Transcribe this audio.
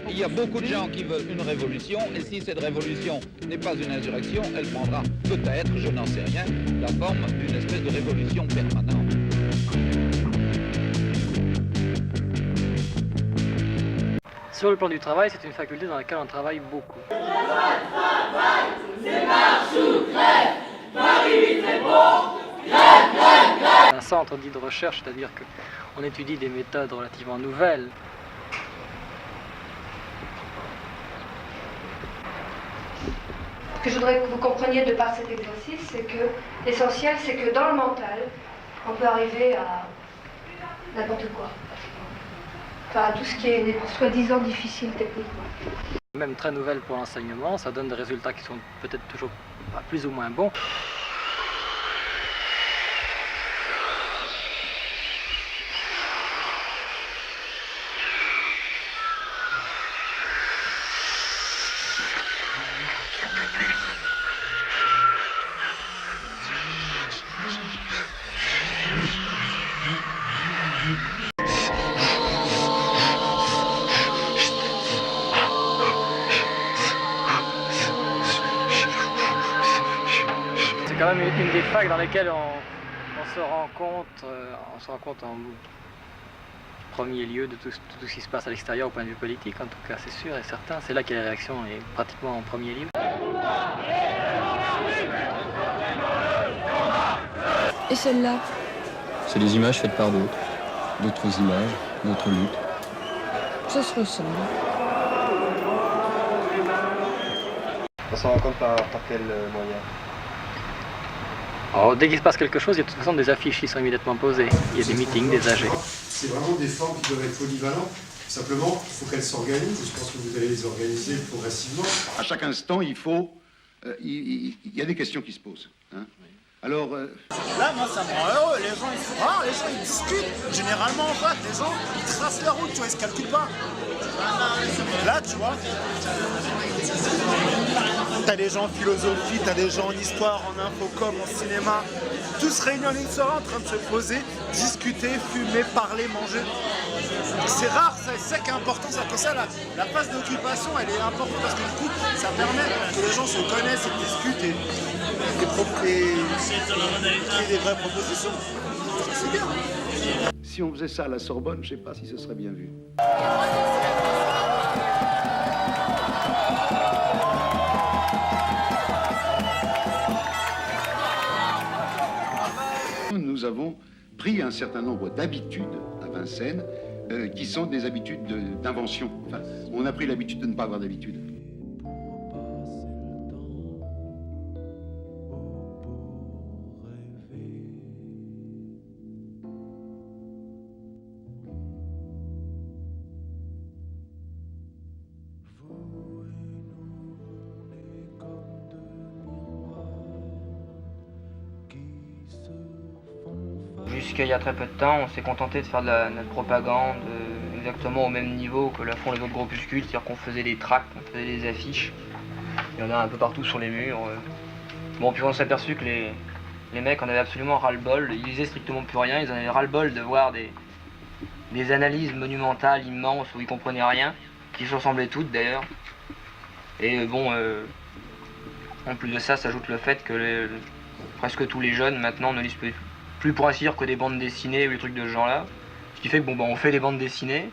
Il y a beaucoup de gens qui veulent une révolution, et si cette révolution n'est pas une insurrection, elle prendra peut-être, je n'en sais rien, la forme d'une espèce de révolution permanente. Sur le plan du travail, c'est une faculté dans laquelle on travaille beaucoup. Le travail, c'est marche ou crève, Paris 8 est bon, crève, crève, crève. Un centre dit de recherche, c'est-à-dire qu'on étudie des méthodes relativement nouvelles. Ce que je voudrais que vous compreniez de par cet exercice, c'est que l'essentiel, c'est que dans le mental, on peut arriver à n'importe quoi. Enfin, à tout ce qui est soi-disant difficile techniquement. Même très nouvelle pour l'enseignement, ça donne des résultats qui sont peut-être toujours plus ou moins bons. C'est quand même une des facs dans lesquelles on se rend compte en premier lieu de tout ce qui se passe à l'extérieur au point de vue politique, en tout cas c'est sûr et certain. C'est là qu'il y a la réaction est pratiquement en premier lieu. Et celle-là? C'est des images faites par d'autres. D'autres images, d'autres luttes. Ça se ressemble. On s'en rend compte par quel moyen? Alors, dès qu'il se passe quelque chose, il y a de toute façon des affiches qui sont immédiatement posées. Il y a des meetings, des AG. C'est vraiment des formes qui doivent être polyvalentes. Simplement, il faut qu'elles s'organisent. Je pense que vous allez les organiser progressivement. À chaque instant, il y a des questions qui se posent. Hein. Alors... Là, moi, ça me rend heureux. Les gens, ils sont rares, les gens, ils discutent. Généralement, en fait, les gens, ils tracent la route, tu vois, ils se calculent pas. Là, tu vois, t'as des gens en philosophie, t'as des gens en histoire, en infocom, en cinéma, tous réunis en une soirée en train de se poser, discuter, fumer, parler, manger. C'est rare, c'est ça qui est important, c'est que ça, la phase d'occupation, elle est importante parce que du coup, ça permet que les gens se connaissent et discutent et des vraies propositions. Ça, c'est bien. Si on faisait ça à la Sorbonne, je ne sais pas si ce serait bien vu. Nous avons pris un certain nombre d'habitudes à Vincennes qui sont des habitudes d'invention. Enfin, on a pris l'habitude de ne pas avoir d'habitude. Jusqu'à il y a très peu de temps, on s'est contenté de faire de notre propagande exactement au même niveau que la font les autres groupuscules, c'est-à-dire qu'on faisait des tracts, on faisait des affiches. Il y en a un peu partout sur les murs. Bon, puis on s'est aperçu que les mecs en avaient absolument ras-le-bol, ils lisaient strictement plus rien, ils en avaient ras-le-bol de voir des analyses monumentales, immenses, où ils comprenaient rien, qui se ressemblaient toutes d'ailleurs. Et bon, en plus de ça, s'ajoute le fait que presque tous les jeunes maintenant ne lisent plus pour ainsi dire que des bandes dessinées ou des trucs de ce genre-là. Ce qui fait que bon, on fait des bandes dessinées,